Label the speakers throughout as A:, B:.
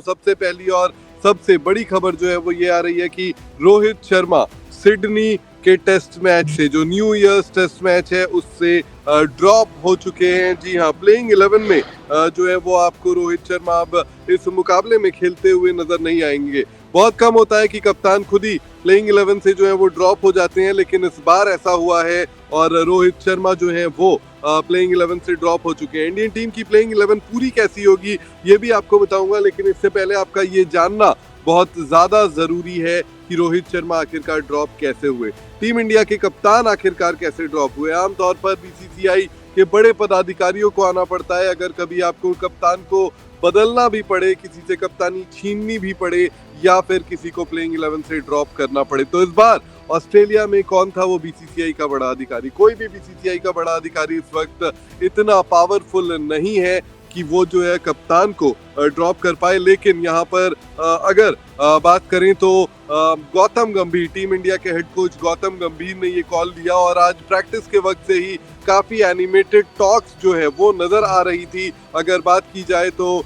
A: सबसे पहली और सबसे बड़ी खबर जो है वो ये आ रही है कि रोहित शर्मा सिडनी के टेस्ट मैच से, जो न्यू ईयर्स टेस्ट मैच है, उससे ड्रॉप हो चुके हैं। जी हाँ, प्लेइंग 11 में जो है वो आपको रोहित शर्मा अब इस मुकाबले में खेलते हुए नजर नहीं आएंगे। बहुत कम होता है कि कप्तान खुद ही प्लेइंग 11 से जो है वो ड्रॉप हो जाते हैं, लेकिन इस बार ऐसा हुआ है और रोहित शर्मा जो है वो प्लेइंग 11 से ड्रॉप हो चुके हैं। इंडियन टीम की प्लेइंग 11 पूरी कैसी होगी ये भी आपको बताऊंगा, लेकिन इससे पहले आपका ये जानना बहुत ज्यादा जरूरी है कि रोहित शर्मा आखिरकार ड्रॉप कैसे हुए, टीम इंडिया के कप्तान आखिरकार कैसे ड्रॉप हुए। आमतौर पर बीसीसीआई के बड़े पदाधिकारियों को आना पड़ता है, अगर कभी आपको कप्तान को बदलना भी पड़े, किसी से कप्तानी छीननी भी पड़े या फिर किसी को प्लेइंग 11 से ड्रॉप करना पड़े। तो इस बार ऑस्ट्रेलिया में कौन था वो बीसीसीआई का बड़ा अधिकारी? कोई भी बीसीसीआई का बड़ा अधिकारी इस वक्त इतना पावरफुल नहीं है कि वो जो है कप्तान को ड्रॉप कर पाए। लेकिन यहाँ पर अगर बात करें तो गौतम गंभीर, टीम इंडिया के हेड कोच गौतम गंभीर ने ये कॉल दिया और आज प्रैक्टिस के वक्त से ही काफी एनिमेटेड टॉक्स जो है वो नजर आ रही थी। अगर बात की जाए तो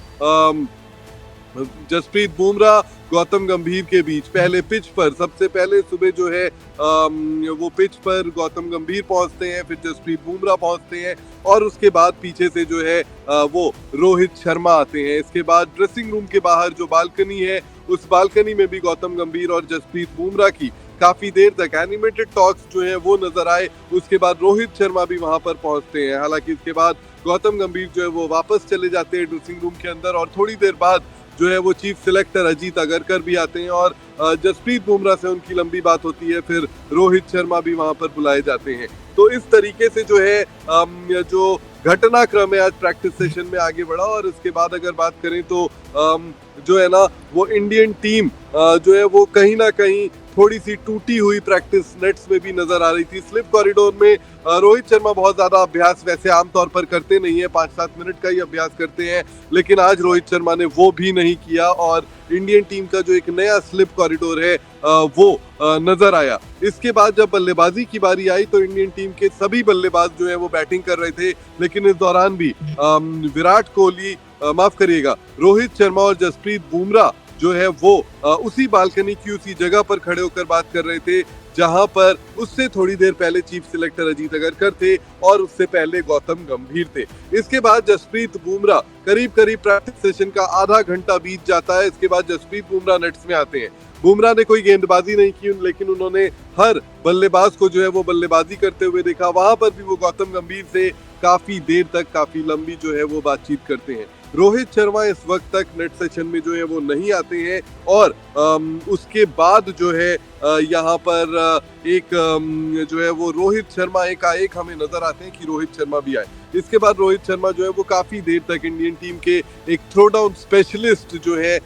A: जसप्रीत बुमराह गौतम गंभीर के बीच पहले पिच पर, सबसे पहले सुबह जो है वो पिच पर गौतम गंभीर पहुंचते हैं, फिर जसप्रीत बुमराह पहुंचते हैं और उसके बाद पीछे से जो है वो रोहित शर्मा आते हैं। इसके बाद ड्रेसिंग रूम के बाहर जो बालकनी है, उस बालकनी में भी गौतम गंभीर और जसप्रीत बुमराह की काफी देर तक एनिमेटेड टॉक्स जो है वो नजर आए। उसके बाद रोहित शर्मा भी वहां पर पहुंचते हैं। हालांकि इसके बाद गौतम गंभीर जो है वो वापस चले जाते हैं ड्रेसिंग रूम के अंदर और थोड़ी देर बाद जो है वो चीफ सिलेक्टर अजीत अगरकर भी आते हैं और जसप्रीत बुमराह से उनकी लंबी बात होती है। फिर रोहित शर्मा भी वहां पर बुलाए जाते हैं। तो इस तरीके से जो है जो घटनाक्रम है आज प्रैक्टिस सेशन में आगे बढ़ा। और इसके बाद अगर बात करें तो जो है ना वो इंडियन टीम जो है वो कहीं ना कहीं थोड़ी सी टूटी हुई प्रैक्टिस नेट्स में भी नजर आ रही थी। स्लिप कॉरिडोर में रोहित शर्मा बहुत ज्यादा अभ्यास वैसे आमतौर पर करते नहीं है, 5-7 मिनट का ही अभ्यास करते हैं, लेकिन आज रोहित शर्मा ने वो भी नहीं किया और इंडियन टीम का जो एक नया स्लिप कॉरिडोर है वो नजर आया। इसके बाद जब बल्लेबाजी की बारी आई तो इंडियन टीम के सभी बल्लेबाज जो है वो बैटिंग कर रहे थे, लेकिन इस दौरान भी विराट कोहली, माफ करिएगा, रोहित शर्मा और जसप्रीत बुमराह जो है वो उसी बालकनी की उसी जगह पर खड़े होकर बात कर रहे थे जहां पर उससे थोड़ी देर पहले चीफ सिलेक्टर अजीत अगरकर थे और उससे पहले गौतम गंभीर थे। इसके बाद जसप्रीत बुमराह करीब प्रैक्टिस सेशन का आधा घंटा बीत जाता है। इसके बाद जसप्रीत बुमराह नेट्स में आते हैं। बुमराह ने कोई गेंदबाजी नहीं की, लेकिन उन्होंने हर बल्लेबाज को जो है वो बल्लेबाजी करते हुए देखा। वहां पर भी वो गौतम गंभीर से काफी देर तक, काफी लंबी जो है वो बातचीत करते हैं। रोहित शर्मा इस वक्त तक नेट सेशन में जो है वो नहीं आते हैं और उसके बाद जो है यहाँ पर एक जो है वो रोहित शर्मा एकाएक हमें नजर आते हैं कि रोहित शर्मा भी आए। इसके बाद रोहित शर्मा जो है वो काफी देर तक इंडियन टीम के एक थ्रो डाउन स्पेशलिस्ट जो है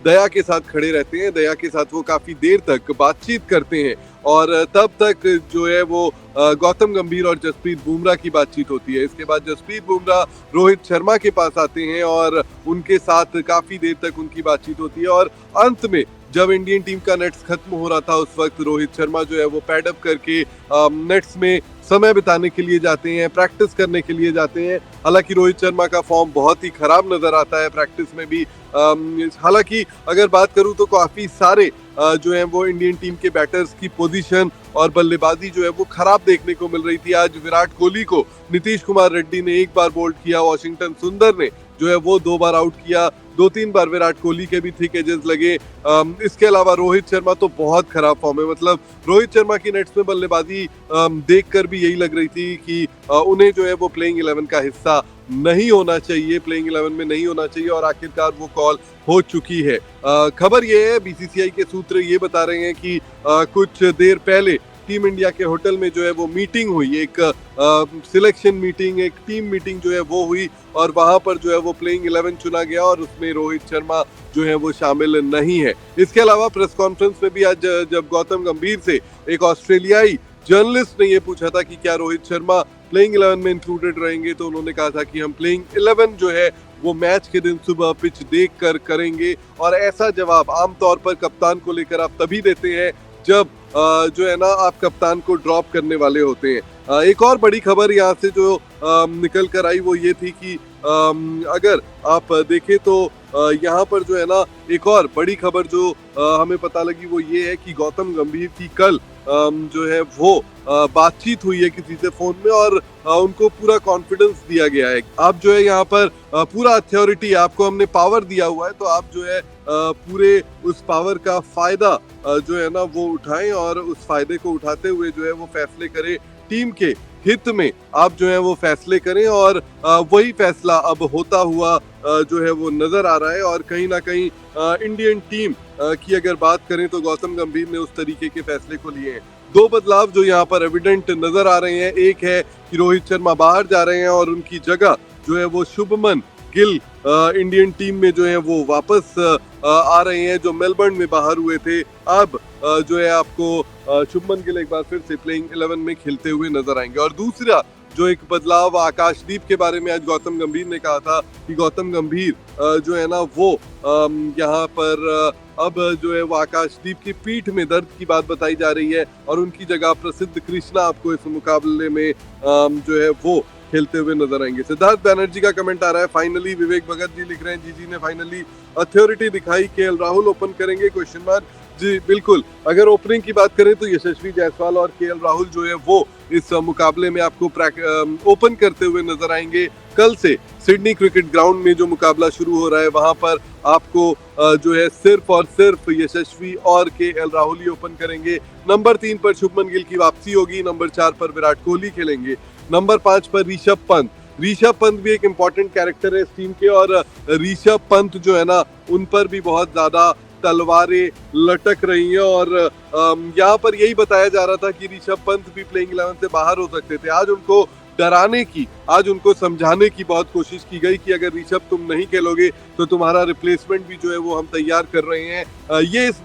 A: दया के साथ खड़े रहते हैं। दया के साथ वो काफी देर तक बातचीत करते हैं और तब तक जो है वो गौतम गंभीर और जसप्रीत बुमराह की बातचीत होती है। इसके बाद जसप्रीत बुमराह रोहित शर्मा के पास आते हैं और उनके साथ काफी देर तक उनकी बातचीत होती है और अंत में जब इंडियन टीम का नेट्स खत्म हो रहा था उस वक्त रोहित शर्मा जो है वो पैडअप करके नेट्स में समय बिताने के लिए जाते हैं, प्रैक्टिस करने के लिए जाते हैं। हालांकि रोहित शर्मा का फॉर्म बहुत ही खराब नजर आता है प्रैक्टिस में भी। हालांकि अगर बात करूं तो काफी सारे जो है वो इंडियन टीम के बैटर्स की पोजीशन और बल्लेबाजी जो है वो खराब देखने को मिल रही थी। आज विराट कोहली को नीतीश कुमार रेड्डी ने 1 बार बोल्ड किया, वॉशिंगटन सुंदर ने जो है वो 2 बार आउट किया, 2-3 बार विराट कोहली के भी थिक एजेस लगे। इसके अलावा रोहित शर्मा तो बहुत खराब फॉर्म है। मतलब रोहित शर्मा की नेट्स में बल्लेबाजी देखकर भी यही लग रही थी कि उन्हें जो है वो प्लेइंग 11 का हिस्सा नहीं होना चाहिए, प्लेइंग 11 में नहीं होना चाहिए और आखिरकार वो कॉल हो चुकी है। खबर ये है, बीसीसीआई के सूत्र ये बता रहे हैं कि कुछ देर पहले टीम इंडिया के होटल में जो है वो मीटिंग हुई, एक सिलेक्शन मीटिंग, एक टीम मीटिंग जो है वो हुई और वहां पर जो है वो प्लेइंग 11 चुना गया और उसमें रोहित शर्मा जो है वो शामिल नहीं है। इसके अलावा प्रेस कॉन्फ्रेंस में भी आज जब गौतम गंभीर से एक ऑस्ट्रेलियाई जर्नलिस्ट ने ये पूछा था कि क्या रोहित शर्मा प्लेइंग 11 में इंक्लूडेड रहेंगे, तो उन्होंने कहा था कि हम प्लेइंग 11 जो है वो मैच के दिन सुबह पिच देख कर करेंगे। और ऐसा जवाब आमतौर पर कप्तान को लेकर आप तभी देते हैं जब जो है ना आप कप्तान को ड्रॉप करने वाले होते हैं। एक और बड़ी खबर यहाँ से जो निकल कर आई वो ये थी कि अगर आप देखें तो यहाँ पर जो है ना एक और बड़ी खबर जो हमें पता लगी वो ये है कि गौतम गंभीर की कल जो है वो बातचीत हुई है किसी से फोन में और उनको पूरा कॉन्फिडेंस दिया गया है। आप जो है यहाँ पर पूरा अथॉरिटी आपको हमने पावर दिया हुआ है, तो आप जो है पूरे उस पावर का फायदा जो है ना वो उठाएं और उस फायदे को उठाते हुए जो है वो फैसले करें टीम के हित में। आप जो है वो फैसले करें और वही फैसला अब होता हुआ जो है वो नजर आ रहा है। और कहीं ना कहीं इंडियन टीम की अगर बात करें तो गौतम गंभीर ने उस तरीके के फैसले को लिए हैं। दो बदलाव जो यहाँ पर एविडेंट नजर आ रहे हैं, एक है कि रोहित शर्मा बाहर जा रहे हैं और उनकी जगह जो है वो शुभमन गिल इंडियन टीम में जो है वो वापस आ रहे हैं, जो मेलबर्न में बाहर हुए थे। अब जो है आपको शुभमन गिल एक बार फिर से प्लेइंग 11 में खेलते हुए नजर आएंगे। और दूसरा जो एक बदलाव आकाशदीप के बारे में आज गौतम गंभीर ने कहा था कि गौतम गंभीर जो है ना वो यहाँ पर अब जो है वो आकाशदीप की पीठ में दर्द की बात बताई जा रही है और उनकी जगह प्रसिद्ध कृष्णा आपको इस मुकाबले में जो है वो खेलते हुए नजर आएंगे। सिद्धार्थ बैनर्जी का कमेंट आ रहा है, फाइनली विवेक भगत जी लिख रहे हैं जी ने फाइनली अथॉरिटी दिखाई, केएल राहुल ओपन करेंगे क्वेश्चन मार्क। जी बिल्कुल, अगर ओपनिंग की बात करें तो यशस्वी जायसवाल और केएल राहुल जो है वो इस मुकाबले में आपको ओपन करते हुए नजर आएंगे। कल से सिडनी क्रिकेट ग्राउंड में जो मुकाबला शुरू हो रहा है वहां पर आपको जो है सिर्फ और सिर्फ यशस्वी और केएल राहुल ही ओपन करेंगे। नंबर 3 पर शुभमन गिल की वापसी होगी, नंबर 4 पर विराट कोहली खेलेंगे, नंबर 5 पर ऋषभ पंत भी एक इम्पोर्टेंट कैरेक्टर है इस टीम के और ऋषभ पंत जो है ना उन पर भी बहुत ज्यादा तलवारें लटक रही हैं और यहाँ पर यही बताया जा रहा था कि ऋषभ पंत भी प्लेइंग 11 से बाहर हो सकते थे। आज उनको डराने की, आज उनको समझाने की बहुत कोशिश की गई कि अगर ऋषभ तुम नहीं खेलोगे तो तुम्हारा रिप्लेसमेंट भी जो है वो हम तैयार कर रहे हैं। ये इस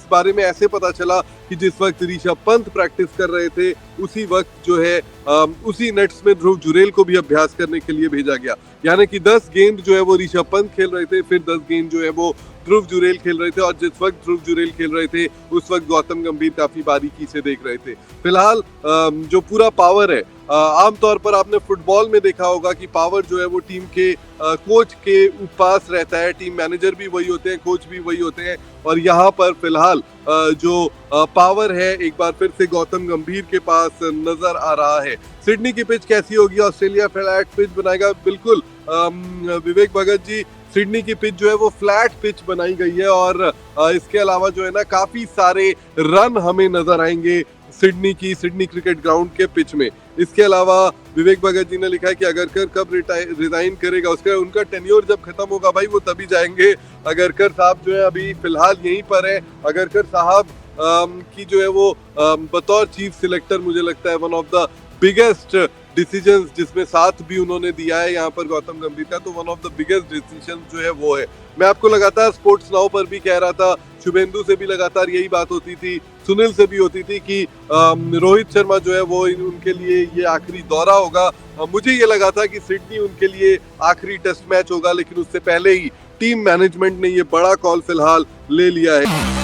A: बारे में ऐसे पता चला कि जिस वक्त ऋषभ पंत प्रैक्टिस कर रहे थे उसी वक्त जो है उसी नेट्स में ध्रुव जुरेल को भी अभ्यास करने के लिए भेजा गया। यानी कि 10 गेंद जो है वो ऋषभ पंत खेल रहे थे, फिर 10 गेंद जो है वो ध्रुव जुरेल खेल रहे थे और जिस वक्त ध्रुव जुरेल खेल रहे थे उस वक्त गौतम गंभीर काफी बारीकी से देख रहे थे। फिलहाल जो पूरा पावर है, आमतौर पर आपने फुटबॉल में देखा होगा कि पावर जो है वो टीम के कोच के पास रहता है, टीम मैनेजर भी वही होते हैं, कोच भी वही होते हैं और यहाँ पर फिलहाल जो पावर है एक बार फिर से गौतम गंभीर के पास नजर आ रहा है। सिडनी की पिच कैसी होगी? ऑस्ट्रेलिया फ्लैट पिच बनाएगा, बिल्कुल विवेक भगत जी, सिडनी की पिच जो है वो फ्लैट पिच बनाई गई है और इसके अलावा जो है ना काफी सारे रन हमें नजर आएंगे सिडनी क्रिकेट ग्राउंड के पिच में। इसके अलावा विवेक भगत जी ने लिखा है कि अगरकर कब रिजाइन करेगा, उसका उनका टेन्योर जब खत्म होगा भाई वो तभी जाएंगे। अगरकर साहब जो है अभी फिलहाल यहीं पर है। अगरकर साहब की जो है वो बतौर चीफ सिलेक्टर मुझे लगता है one of the biggest decisions जिसमें साथ भी उन्होंने दिया है यहाँ पर गौतम गंभीर का, तो one of the biggest decision जो है वो है। मैं आपको लगातार स्पोर्ट्स नाउ पर भी कह रहा था, शुभेंदु से भी लगातार यही बात होती थी, सुनील से भी होती थी कि रोहित शर्मा जो है वो उनके लिए ये आखिरी दौरा होगा। मुझे ये लगा था कि सिडनी उनके लिए आखिरी टेस्ट मैच होगा, लेकिन उससे पहले ही टीम मैनेजमेंट ने ये बड़ा कॉल फिलहाल ले लिया है।